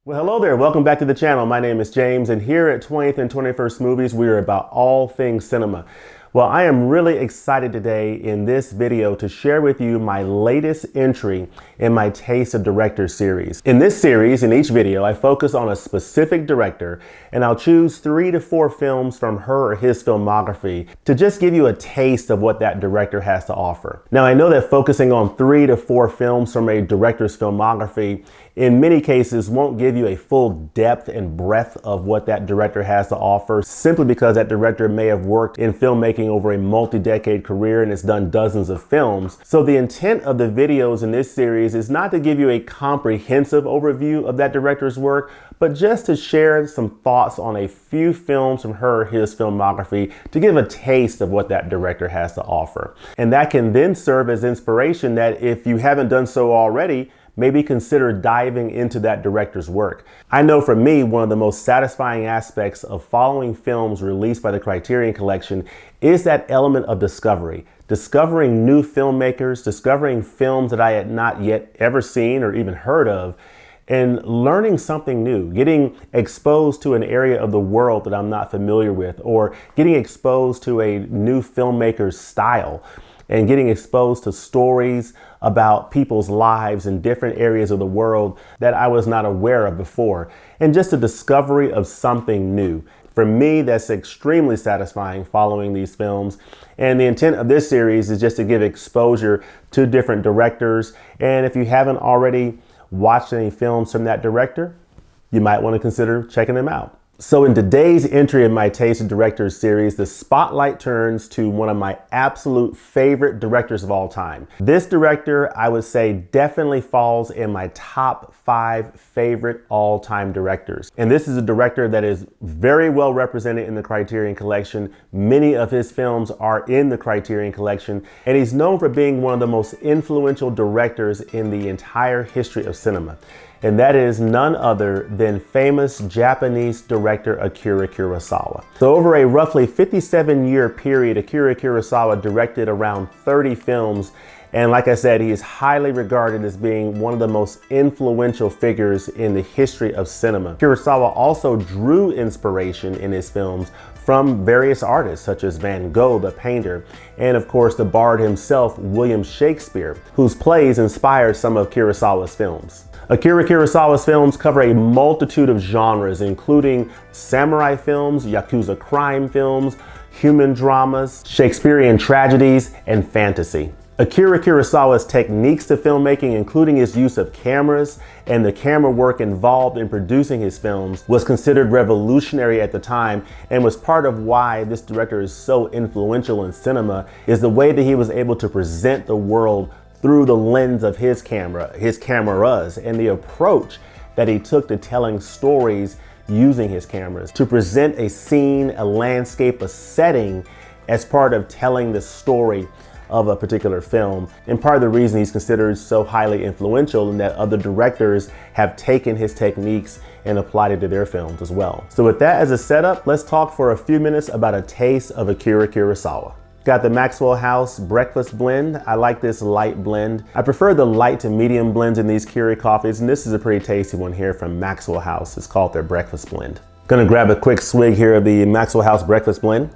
Well, hello there. Welcome back to the channel. My name is James, and here at 20th and 21st Movies, we are about all things cinema. Well, I am really excited today in this video to share with you my latest entry in my Taste of Directors series. In this series, in each video, I focus on a specific director, and I'll choose 3 to 4 films from her or his filmography to just give you a taste of what that director has to offer. Now, I know that focusing on 3 to 4 films from a director's filmography in many cases won't give you a full depth and breadth of what that director has to offer, simply because that director may have worked in filmmaking over a multi-decade career and has done dozens of films. So the intent of the videos in this series is not to give you a comprehensive overview of that director's work, but just to share some thoughts on a few films from her or his filmography to give a taste of what that director has to offer. And that can then serve as inspiration that, if you haven't done so already, maybe consider diving into that director's work. I know for me, one of the most satisfying aspects of following films released by the Criterion Collection is that element of discovery. Discovering new filmmakers, discovering films that I had not yet ever seen or even heard of, and learning something new, getting exposed to an area of the world that I'm not familiar with, or getting exposed to a new filmmaker's style, and getting exposed to stories about people's lives in different areas of the world that I was not aware of before, and just a discovery of something new. For me, that's extremely satisfying following these films. And the intent of this series is just to give exposure to different directors. And if you haven't already watched any films from that director, you might want to consider checking them out. So in today's entry in my Taste of Directors series, the spotlight turns to one of my absolute favorite directors of all time. This director, I would say, definitely falls in my top 5 favorite all-time directors. And this is a director that is very well represented in the Criterion Collection. Many of his films are in the Criterion Collection, and he's known for being one of the most influential directors in the entire history of cinema. And that is none other than famous Japanese director Akira Kurosawa. So over a roughly 57-year period, Akira Kurosawa directed around 30 films. And like I said, he is highly regarded as being one of the most influential figures in the history of cinema. Kurosawa also drew inspiration in his films from various artists such as Van Gogh, the painter, and of course the bard himself, William Shakespeare, whose plays inspired some of Kurosawa's films. Akira Kurosawa's films cover a multitude of genres, including samurai films, yakuza crime films, human dramas, Shakespearean tragedies, and fantasy. Akira Kurosawa's techniques to filmmaking, including his use of cameras and the camera work involved in producing his films, was considered revolutionary at the time, and was part of why this director is so influential in cinema, is the way that he was able to present the world through the lens of his camera, his cameras, and the approach that he took to telling stories using his cameras to present a scene, a landscape, a setting as part of telling the story of a particular film. And part of the reason he's considered so highly influential and that other directors have taken his techniques and applied it to their films as well. So with that as a setup, let's talk for a few minutes about a taste of Akira Kurosawa. Got the Maxwell House Breakfast Blend. I like this light blend. I prefer the light to medium blends in these Keurig coffees, and this is a pretty tasty one here from Maxwell House. It's called their Breakfast Blend. Gonna grab a quick swig here of the Maxwell House Breakfast Blend.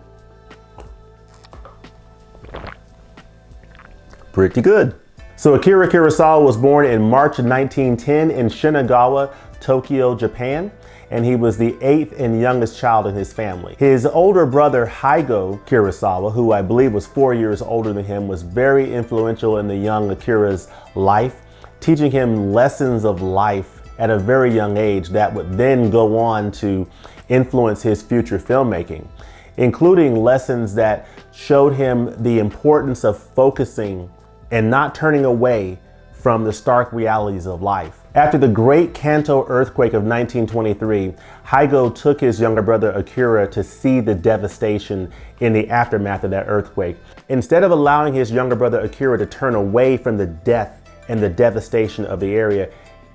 Pretty good. So Akira Kurosawa was born in March of 1910 in Shinagawa, Tokyo, Japan, and he was the 8th and youngest child in his family. His older brother, Heigo Kurosawa, who I believe was 4 years older than him, was very influential in the young Akira's life, teaching him lessons of life at a very young age that would then go on to influence his future filmmaking, including lessons that showed him the importance of focusing and not turning away from the stark realities of life. After the Great Kanto earthquake of 1923, Heigo took his younger brother Akira to see the devastation in the aftermath of that earthquake. Instead of allowing his younger brother Akira to turn away from the death and the devastation of the area,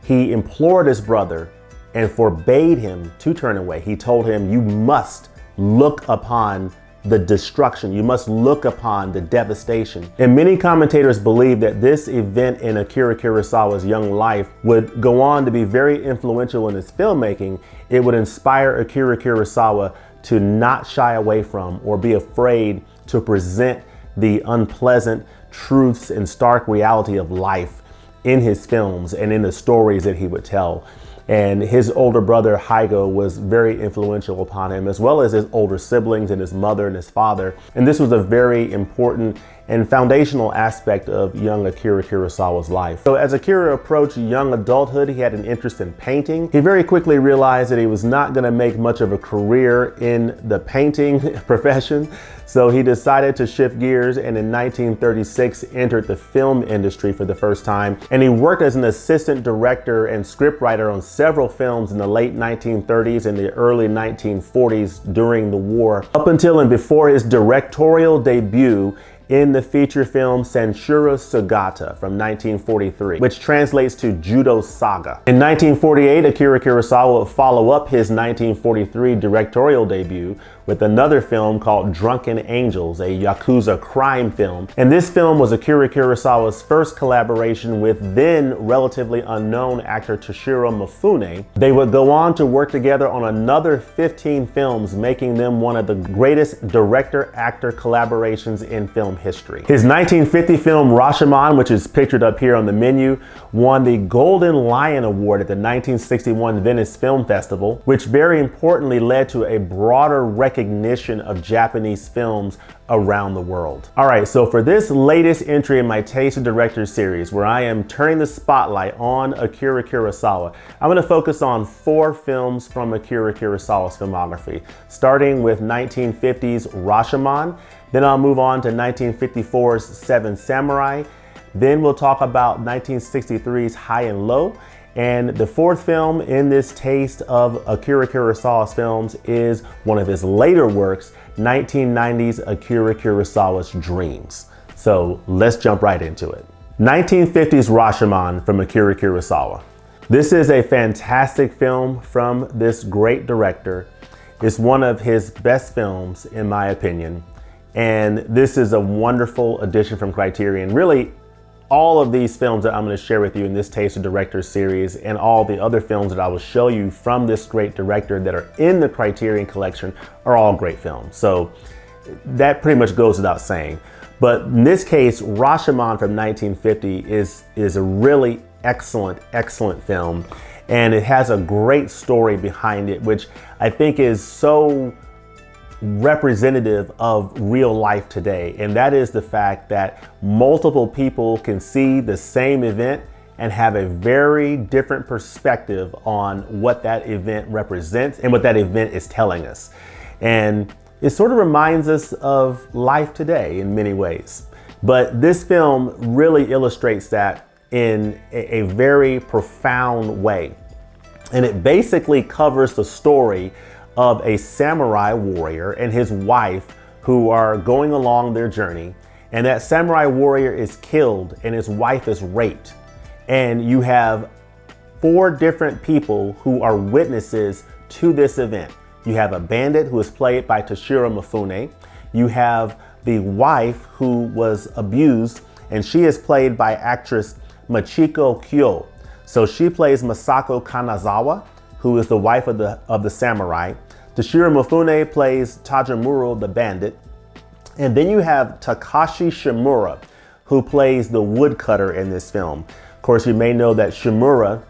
he implored his brother and forbade him to turn away. He told him, "You must look upon the destruction. You must look upon the devastation. And many commentators believe that this event in Akira Kurosawa's young life would go on to be very influential in his filmmaking. It would inspire Akira Kurosawa to not shy away from or be afraid to present the unpleasant truths and stark reality of life in his films and in the stories that he would tell. And his older brother, Keiko, was very influential upon him, as well as his older siblings and his mother and his father. And this was a very important and foundational aspect of young Akira Kurosawa's life. So as Akira approached young adulthood, he had an interest in painting. He very quickly realized that he was not going to make much of a career in the painting profession. So he decided to shift gears and in 1936 entered the film industry for the first time. And he worked as an assistant director and scriptwriter on several films in the late 1930s and the early 1940s during the war, up until and before his directorial debut in the feature film Sanshura Sugata from 1943, which translates to Judo Saga. In 1948, Akira Kurosawa would follow up his 1943 directorial debut with another film called Drunken Angels, a Yakuza crime film. And this film was Akira Kurosawa's first collaboration with then relatively unknown actor Toshiro Mifune. They would go on to work together on another 15 films, making them one of the greatest director-actor collaborations in film history. His 1950 film Rashomon, which is pictured up here on the menu, won the Golden Lion Award at the 1961 Venice Film Festival, which very importantly led to a broader recognition of Japanese films around the world. All right, so for this latest entry in my Taste of Directors series, where I am turning the spotlight on Akira Kurosawa, I'm going to focus on 4 films from Akira Kurosawa's filmography, starting with 1950's Rashomon. Then I'll move on to 1954's Seven Samurai. Then we'll talk about 1963's High and Low. And the 4th film in this taste of Akira Kurosawa's films is one of his later works, 1990's Akira Kurosawa's Dreams. So let's jump right into it. 1950's Rashomon from Akira Kurosawa. This is a fantastic film from this great director. It's one of his best films, in my opinion. And this is a wonderful addition from Criterion. Really, all of these films that I'm going to share with you in this Taste of Directors series and all the other films that I will show you from this great director that are in the Criterion Collection are all great films. So that pretty much goes without saying. But in this case, Rashomon from 1950 is a really excellent film. And it has a great story behind it, which I think is so representative of real life today, and that is the fact that multiple people can see the same event and have a very different perspective on what that event represents and what that event is telling us. And it sort of reminds us of life today in many ways. But this film really illustrates that in a very profound way. And it basically covers the story of a samurai warrior and his wife who are going along their journey, and that samurai warrior is killed and his wife is raped. And you have 4 different people who are witnesses to this event. You have a bandit who is played by Toshiro Mifune. You have the wife who was abused, and she is played by actress Machiko. So she plays Masako Kanazawa, who is the wife of the samurai. Toshiro Mifune plays Tajimuro, the bandit. And then you have Takashi Shimura, who plays the woodcutter in this film. Of course, you may know that Shimura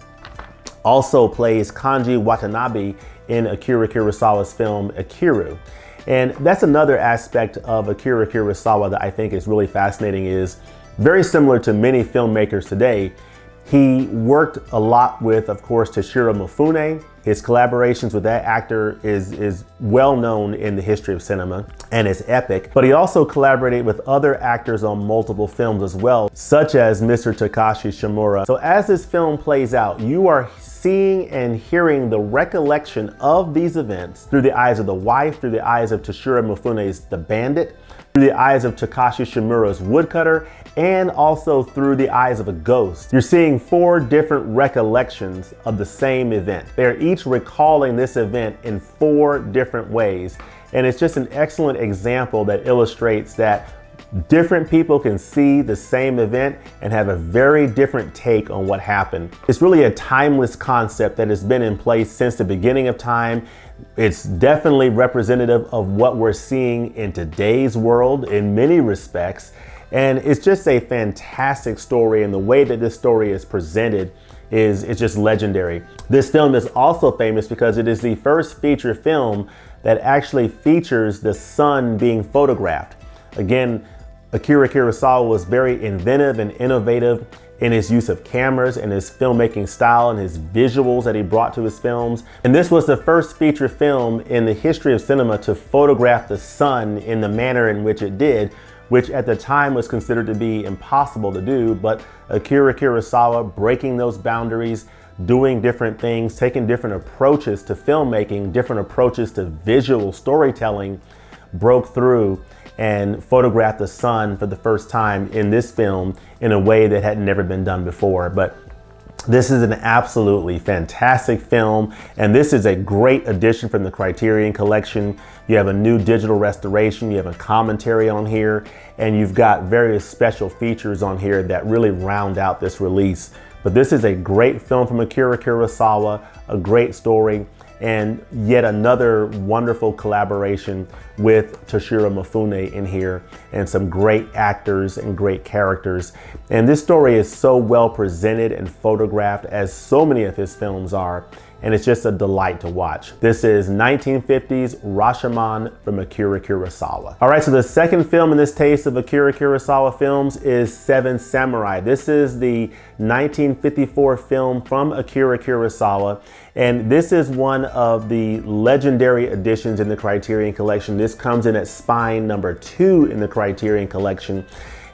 also plays Kanji Watanabe in Akira Kurosawa's film Akira. And that's another aspect of Akira Kurosawa that I think is really fascinating, is very similar to many filmmakers today. He worked a lot with, of course, Toshiro Mifune. His collaborations with that actor is well known in the history of cinema and is epic. But he also collaborated with other actors on multiple films as well, such as Mr. Takashi Shimura. So as this film plays out, you are seeing and hearing the recollection of these events through the eyes of the wife, through the eyes of Toshiro Mifune's The Bandit, through the eyes of Takashi Shimura's woodcutter, and also through the eyes of a ghost. You're seeing 4 different recollections of the same event. They're each recalling this event in 4 different ways. And it's just an excellent example that illustrates that different people can see the same event and have a very different take on what happened. It's really a timeless concept that has been in place since the beginning of time. It's definitely representative of what we're seeing in today's world in many respects. And it's just a fantastic story, and the way that this story is presented is just legendary. This film is also famous because it is the first feature film that actually features the sun being photographed. Again, Akira Kurosawa was very inventive and innovative in his use of cameras and his filmmaking style and his visuals that he brought to his films. And this was the first feature film in the history of cinema to photograph the sun in the manner in which it did, which at the time was considered to be impossible to do. But Akira Kurosawa, breaking those boundaries, doing different things, taking different approaches to filmmaking, different approaches to visual storytelling, broke through and photographed the sun for the first time in this film in a way that had never been done before. But this is an absolutely fantastic film, and this is a great addition from the Criterion Collection. You have a new digital restoration, you have a commentary on here, and you've got various special features on here that really round out this release. But this is a great film from Akira Kurosawa, a great story, and yet another wonderful collaboration with Toshiro Mifune in here, and some great actors and great characters. And this story is so well presented and photographed, as so many of his films are, and it's just a delight to watch. This is 1950s Rashomon from Akira Kurosawa. All right, so the second film in this taste of Akira Kurosawa films is Seven Samurai. This is the 1954 film from Akira Kurosawa, and this is one of the legendary editions in the Criterion Collection. This comes in at spine number 2 in the Criterion Collection.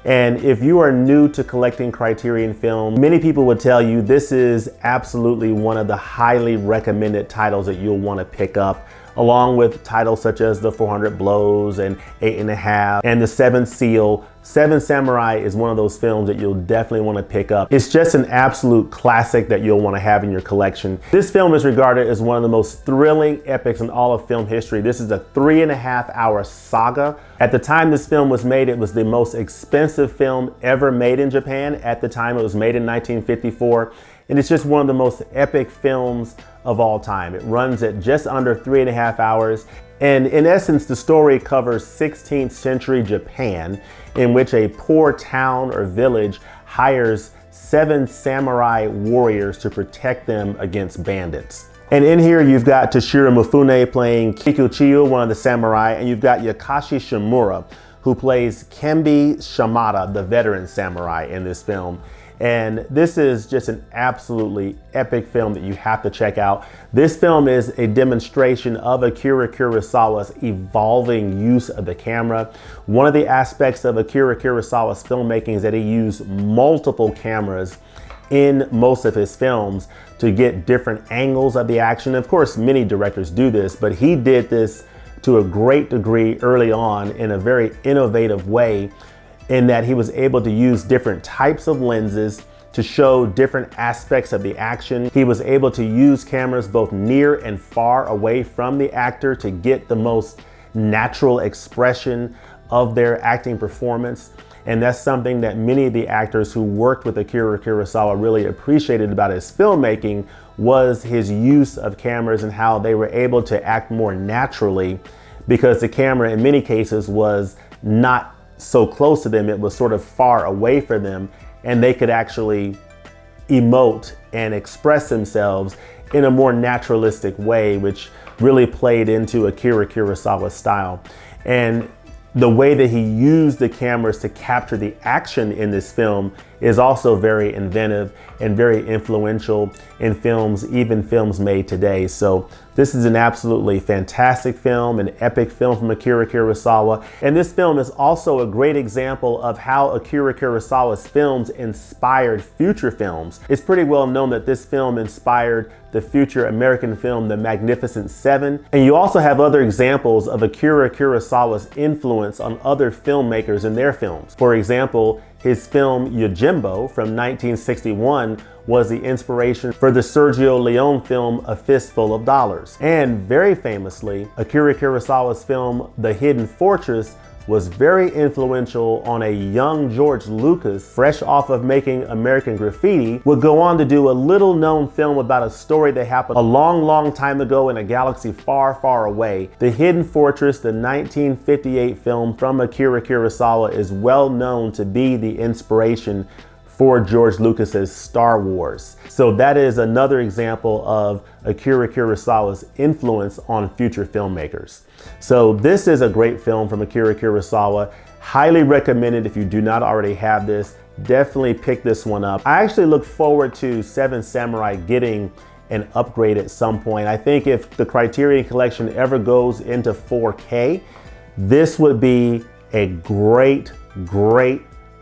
And if you are new to collecting Criterion film, many people would tell you this is absolutely one of the highly recommended titles that you'll want to pick up, along with titles such as The 400 Blows and 8½, and The Seventh Seal. Seven Samurai is one of those films that you'll definitely want to pick up. It's just an absolute classic that you'll want to have in your collection. This film is regarded as one of the most thrilling epics in all of film history. This is a 3.5-hour saga. At the time this film was made, it was the most expensive film ever made in Japan. At the time, it was made in 1954. And it's just one of the most epic films of all time. It runs at just under 3.5 hours. And in essence, the story covers 16th century Japan, in which a poor town or village hires 7 samurai warriors to protect them against bandits. And in here, you've got Toshiro Mifune playing Kikuchiyo, one of the samurai, and you've got Yakashi Shimura, who plays Kembi Shimada, the veteran samurai in this film. And this is just an absolutely epic film that you have to check out. This film is a demonstration of Akira Kurosawa's evolving use of the camera. One of the aspects of Akira Kurosawa's filmmaking is that he used multiple cameras in most of his films to get different angles of the action. Of course, many directors do this, but he did this to a great degree early on in a very innovative way, in that he was able to use different types of lenses to show different aspects of the action. He was able to use cameras both near and far away from the actor to get the most natural expression of their acting performance. And that's something that many of the actors who worked with Akira Kurosawa really appreciated about his filmmaking, was his use of cameras and how they were able to act more naturally, because the camera in many cases was not so close to them, it was sort of far away from them, and they could actually emote and express themselves in a more naturalistic way, which really played into Akira Kurosawa's style. And the way that he used the cameras to capture the action in this film is also very inventive and very influential in films, even films made today. So this is an absolutely fantastic film, an epic film from Akira Kurosawa. And this film is also a great example of how Akira Kurosawa's films inspired future films. It's pretty well known that this film inspired the future American film, The Magnificent Seven. And you also have other examples of Akira Kurosawa's influence on other filmmakers in their films. For example, his film Yojimbo from 1961 was the inspiration for the Sergio Leone film A Fistful of Dollars. And very famously, Akira Kurosawa's film The Hidden Fortress was very influential on a young George Lucas, fresh off of making American Graffiti, would go on to do a little known film about a story that happened a long, long time ago in a galaxy far, far away. The Hidden Fortress, the 1958 film from Akira Kurosawa, is well known to be the inspiration for George Lucas's Star Wars. So that is another example of Akira Kurosawa's influence on future filmmakers. So this is a great film from Akira Kurosawa. Highly recommended if you do not already have this. Definitely pick this one up. I actually look forward to Seven Samurai getting an upgrade at some point. I think if the Criterion Collection ever goes into 4K, this would be a great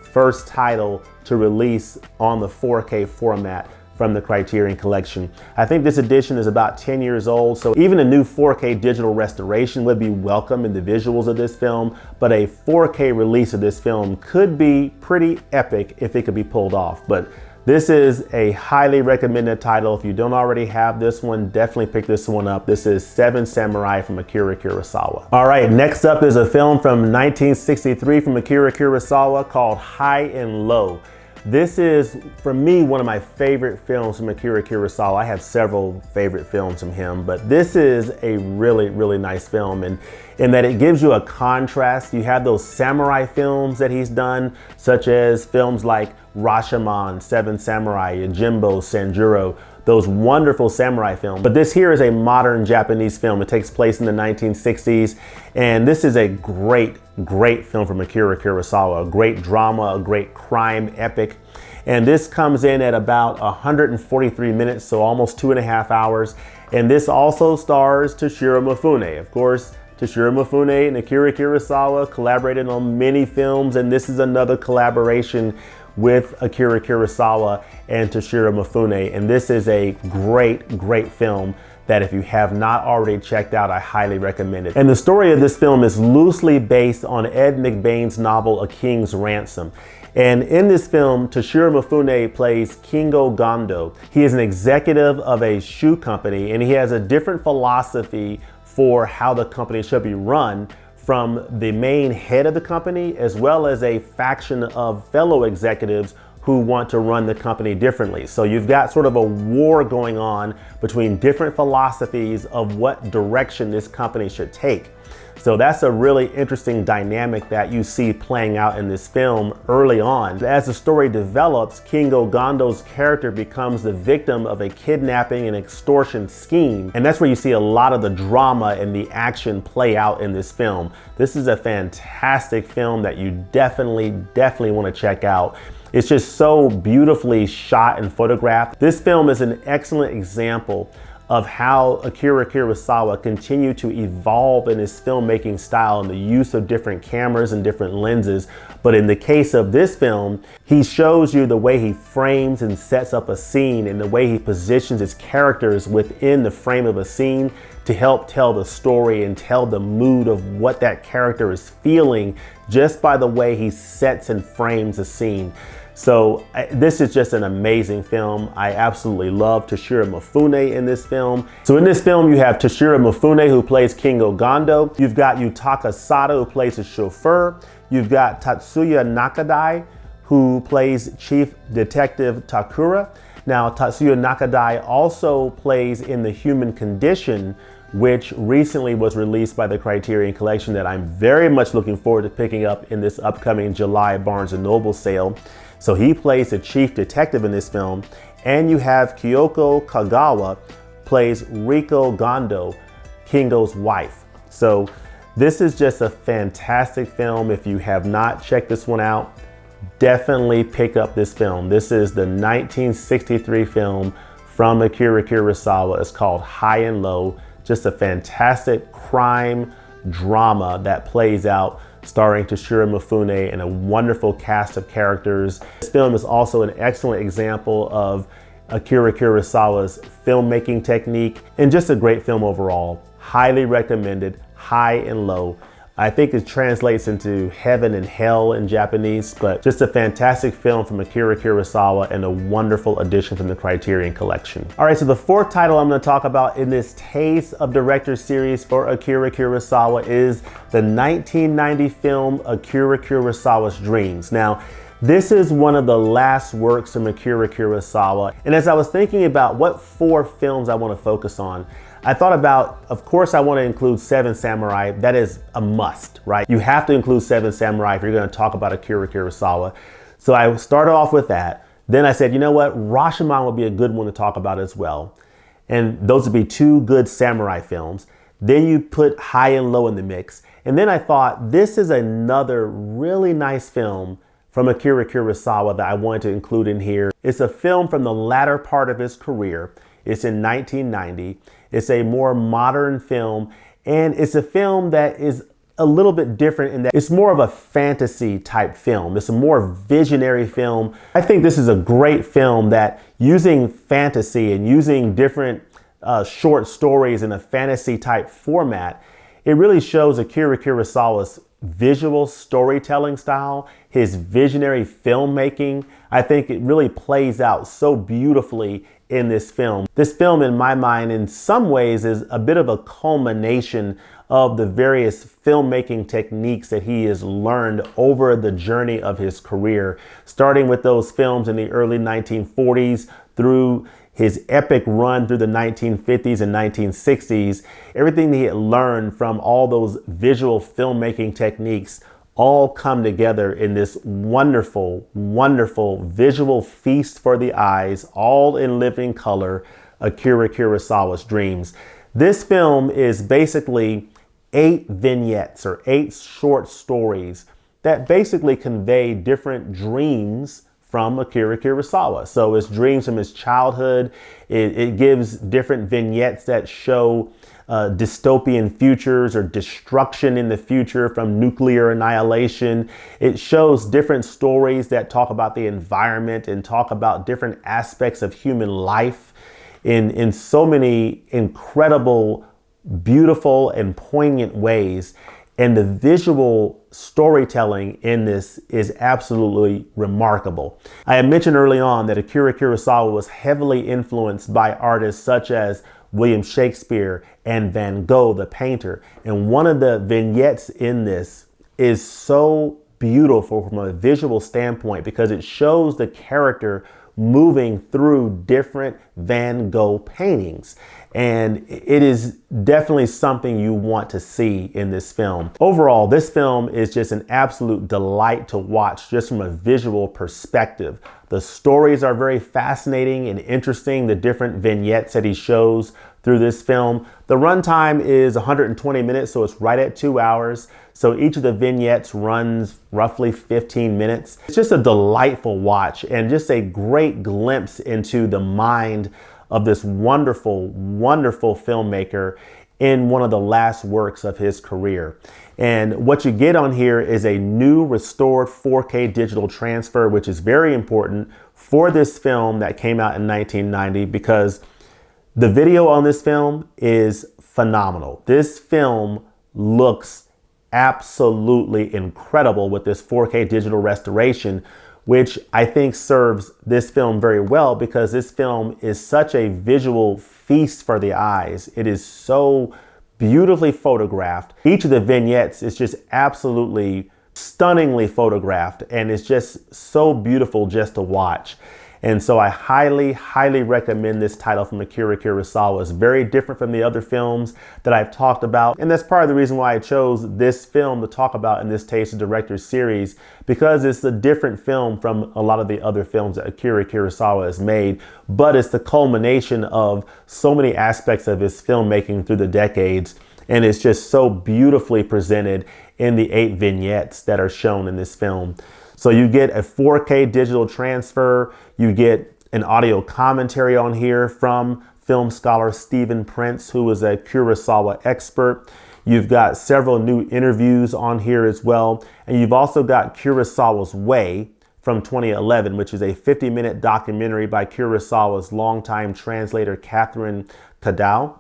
first title to release on the 4K format from the Criterion Collection. I think this edition is about 10 years old, so even a new 4K digital restoration would be welcome in the visuals of this film, but a 4K release of this film could be pretty epic if it could be pulled off. But this is a highly recommended title. If you don't already have this one, definitely pick this one up. This is Seven Samurai from Akira Kurosawa. All right, next up is a film from 1963 from Akira Kurosawa called High and Low. This is, for me, one of my favorite films from Akira Kurosawa. I have several favorite films from him, but this is a really nice film, and in that it gives you a contrast. You have those samurai films that he's done, such as films like Rashomon, Seven Samurai, Yojimbo, Sanjuro, those wonderful samurai films. But this here is a modern Japanese film. It takes place in the 1960s, and this is a great film from Akira Kurosawa, a great drama, a great crime epic. And this comes in at about 143 minutes, so almost 2.5 hours. And this also stars Toshiro Mifune. Of course, Toshiro Mifune and Akira Kurosawa collaborated on many films, and this is another collaboration with Akira Kurosawa and Toshiro Mifune. And this is a great film that if you have not already checked out, I highly recommend it. And the story of this film is loosely based on Ed McBain's novel, A King's Ransom. And in this film, Toshiro Mifune plays Kingo Gondo. He is an executive of a shoe company, and he has a different philosophy for how the company should be run from the main head of the company, as well as a faction of fellow executives who want to run the company differently. So you've got sort of a war going on between different philosophies of what direction this company should take. So that's a really interesting dynamic that you see playing out in this film early on. As the story develops, Kingo Gondo's character becomes the victim of a kidnapping and extortion scheme. And that's where you see a lot of the drama and the action play out in this film. This is a fantastic film that you definitely want to check out. It's just so beautifully shot and photographed. This film is an excellent example of how Akira Kurosawa continued to evolve in his filmmaking style and the use of different cameras and different lenses. But in the case of this film, he shows you the way he frames and sets up a scene and the way he positions his characters within the frame of a scene to help tell the story and tell the mood of what that character is feeling just by the way he sets and frames a scene. So this is just an amazing film. I absolutely love Toshiro Mifune in this film. So in this film, you have Toshiro Mifune, who plays Kingo Gondo. You've got Yutaka Sada, who plays the chauffeur. You've got Tatsuya Nakadai, who plays Chief Detective Takura. Now, Tatsuya Nakadai also plays in The Human Condition, which recently was released by the Criterion Collection that I'm very much looking forward to picking up in this upcoming July Barnes and Noble sale. So he plays the chief detective in this film. And you have Kyoko Kagawa plays Riko Gondo, Kingo's wife. So this is just a fantastic film. If you have not checked this one out, definitely pick up this film. This is the 1963 film from Akira Kurosawa. It's called High and Low. Just a fantastic crime drama that plays out, starring Toshiro Mifune and a wonderful cast of characters. This film is also an excellent example of Akira Kurosawa's filmmaking technique, and just a great film overall. Highly recommended. High and Low. I think it translates into heaven and hell in Japanese, but just a fantastic film from Akira Kurosawa and a wonderful addition from the Criterion Collection. All right, so the fourth title I'm going to talk about in this Taste of Director series for Akira Kurosawa is the 1990 film Akira Kurosawa's Dreams. Now, this is one of the last works from Akira Kurosawa, and as I was thinking about what 4 films I want to focus on, I thought about, of course, I want to include Seven Samurai. That is a must, right? You have to include Seven Samurai if you're going to talk about Akira Kurosawa. So I started off with that. Then I said, you know what? Rashomon would be a good one to talk about as well. And those would be 2 good samurai films. Then you put High and Low in the mix. And then I thought, this is another really nice film from Akira Kurosawa that I wanted to include in here. It's a film from the latter part of his career. It's in 1990. It's a more modern film, and it's a film that is a little bit different in that it's more of a fantasy type film. It's a more visionary film. I think this is a great film that, using fantasy and using different short stories in a fantasy type format, it really shows Akira Kurosawa's visual storytelling style, his visionary filmmaking. I think it really plays out so beautifully in this film. This film, in my mind, in some ways is a bit of a culmination of the various filmmaking techniques that he has learned over the journey of his career, starting with those films in the early 1940s through his epic run through the 1950s and 1960s. Everything that he had learned from all those visual filmmaking techniques all come together in this wonderful, wonderful visual feast for the eyes, all in living color, Akira Kurosawa's Dreams. This film is basically 8 vignettes or 8 short stories that basically convey different dreams from Akira Kurosawa. So it's dreams from his childhood. It gives different vignettes that show dystopian futures or destruction in the future from nuclear annihilation. It shows different stories that talk about the environment and talk about different aspects of human life in so many incredible, beautiful, and poignant ways. And the visual storytelling in this is absolutely remarkable. I had mentioned early on that Akira Kurosawa was heavily influenced by artists such as William Shakespeare and Van Gogh, the painter. And one of the vignettes in this is so beautiful from a visual standpoint because it shows the character moving through different Van Gogh paintings. And it is definitely something you want to see in this film. Overall, this film is just an absolute delight to watch just from a visual perspective. The stories are very fascinating and interesting, the different vignettes that he shows through this film. The runtime is 120 minutes, so it's right at 2 hours. So each of the vignettes runs roughly 15 minutes. It's just a delightful watch and just a great glimpse into the mind of this wonderful, wonderful filmmaker in one of the last works of his career. And what you get on here is a new restored 4K digital transfer, which is very important for this film that came out in 1990 because the video on this film is phenomenal. This film looks absolutely incredible with this 4K digital restoration, which I think serves this film very well because this film is such a visual feast for the eyes. It is so beautifully photographed. Each of the vignettes is just absolutely stunningly photographed, and it's just so beautiful just to watch. And so I highly, highly recommend this title from Akira Kurosawa. It's very different from the other films that I've talked about. And that's part of the reason why I chose this film to talk about in this Taste of Directors series, because it's a different film from a lot of the other films that Akira Kurosawa has made, but it's the culmination of so many aspects of his filmmaking through the decades. And it's just so beautifully presented in the 8 vignettes that are shown in this film. So you get a 4K digital transfer, you get an audio commentary on here from film scholar Stephen Prince, who is a Kurosawa expert. You've got several new interviews on here as well. And you've also got Kurosawa's Way from 2011, which is a 50-minute documentary by Kurosawa's longtime translator, Catherine Kagawa.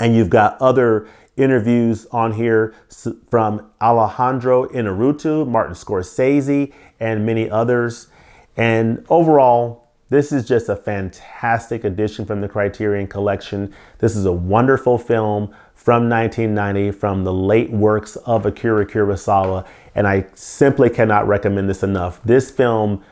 And you've got other interviews on here from Alejandro Inarritu, Martin Scorsese, and many others. And overall, this is just a fantastic addition from the Criterion Collection. This is a wonderful film from 1990, from the late works of Akira Kurosawa, and I simply cannot recommend this enough. This film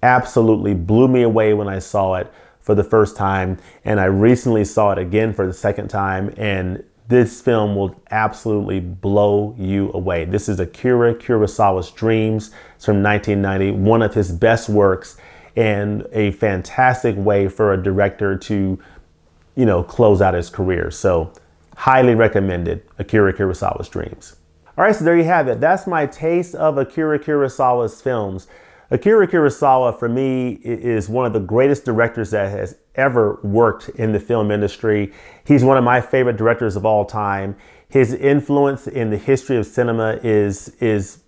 absolutely blew me away when I saw it for the first time, and I recently saw it again for the second time, and this film will absolutely blow you away. This is Akira Kurosawa's Dreams. It's from 1990, one of his best works, and a fantastic way for a director to, close out his career. So highly recommended, Akira Kurosawa's Dreams. All right, so there you have it. That's my taste of Akira Kurosawa's films. Akira Kurosawa, for me, is one of the greatest directors that has ever worked in the film industry. He's one of my favorite directors of all time. His influence in the history of cinema is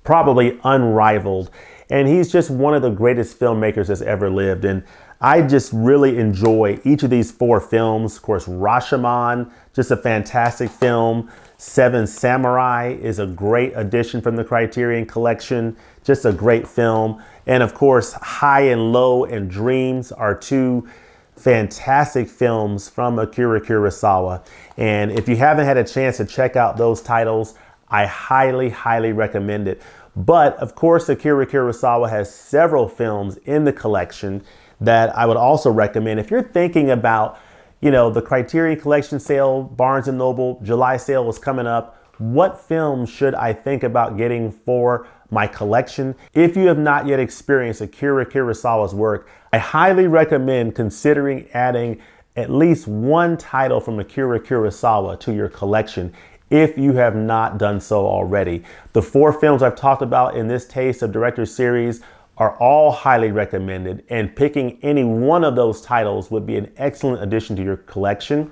probably unrivaled. And he's just one of the greatest filmmakers that's ever lived. And I just really enjoy each of these 4 films. Of course, Rashomon, just a fantastic film. Seven Samurai is a great addition from the Criterion Collection. Just a great film. And of course, High and Low and Dreams are 2 fantastic films from Akira Kurosawa. And if you haven't had a chance to check out those titles, I highly, highly recommend it. But of course, Akira Kurosawa has several films in the collection that I would also recommend. If you're thinking about, the Criterion Collection sale, Barnes and Noble, July sale is coming up. What films should I think about getting for my collection? If you have not yet experienced Akira Kurosawa's work, I highly recommend considering adding at least one title from Akira Kurosawa to your collection, if you have not done so already. The 4 films I've talked about in this Taste of Directors series are all highly recommended, and picking any one of those titles would be an excellent addition to your collection.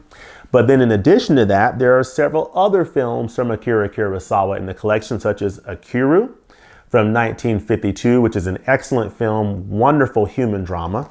But then in addition to that, there are several other films from Akira Kurosawa in the collection, such as Akiru from 1952, which is an excellent film, wonderful human drama.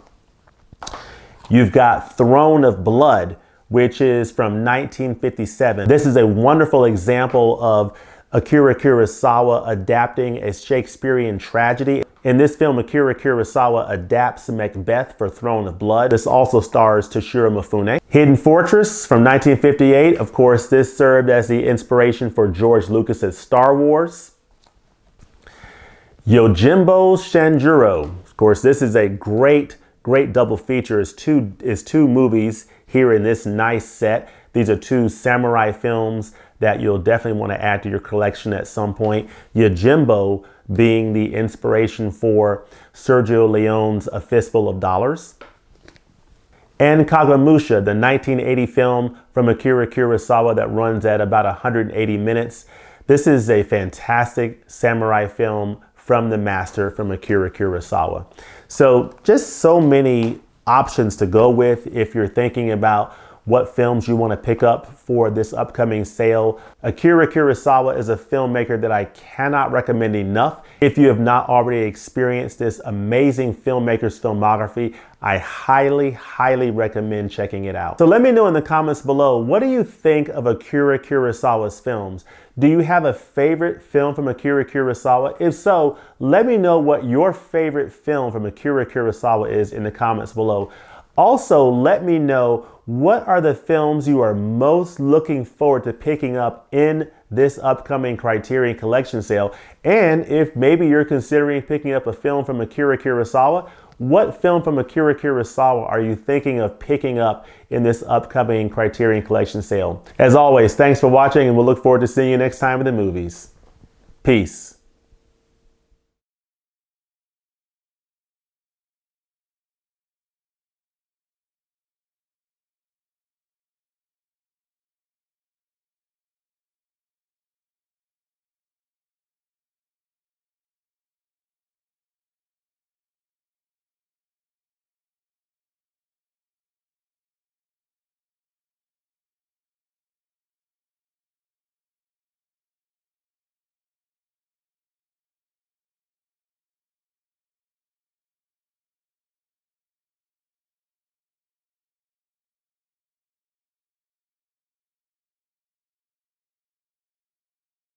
You've got Throne of Blood, which is from 1957. This is a wonderful example of Akira Kurosawa adapting a Shakespearean tragedy. In this film, Akira Kurosawa adapts Macbeth for Throne of Blood. This also stars Toshiro Mifune. Hidden Fortress from 1958. Of course, this served as the inspiration for George Lucas's Star Wars. Yojimbo's Shanjuro. Of course, this is a great double feature. It's two movies here in this nice set. These are 2 samurai films that you'll definitely want to add to your collection at some point. Yojimbo being the inspiration for Sergio Leone's A Fistful of Dollars. And Kagemusha, the 1980 film from Akira Kurosawa that runs at about 180 minutes. This is a fantastic samurai film from the master, from Akira Kurosawa. So just so many options to go with if you're thinking about what films you want to pick up for this upcoming sale. Akira Kurosawa is a filmmaker that I cannot recommend enough. If you have not already experienced this amazing filmmaker's filmography, I highly, highly recommend checking it out. So let me know in the comments below, what do you think of Akira Kurosawa's films? Do you have a favorite film from Akira Kurosawa? If so, let me know what your favorite film from Akira Kurosawa is in the comments below. Also, let me know, what are the films you are most looking forward to picking up in this upcoming Criterion Collection sale? And if maybe you're considering picking up a film from Akira Kurosawa, what film from Akira Kurosawa are you thinking of picking up in this upcoming Criterion Collection sale? As always, thanks for watching, and we'll look forward to seeing you next time in the movies. Peace.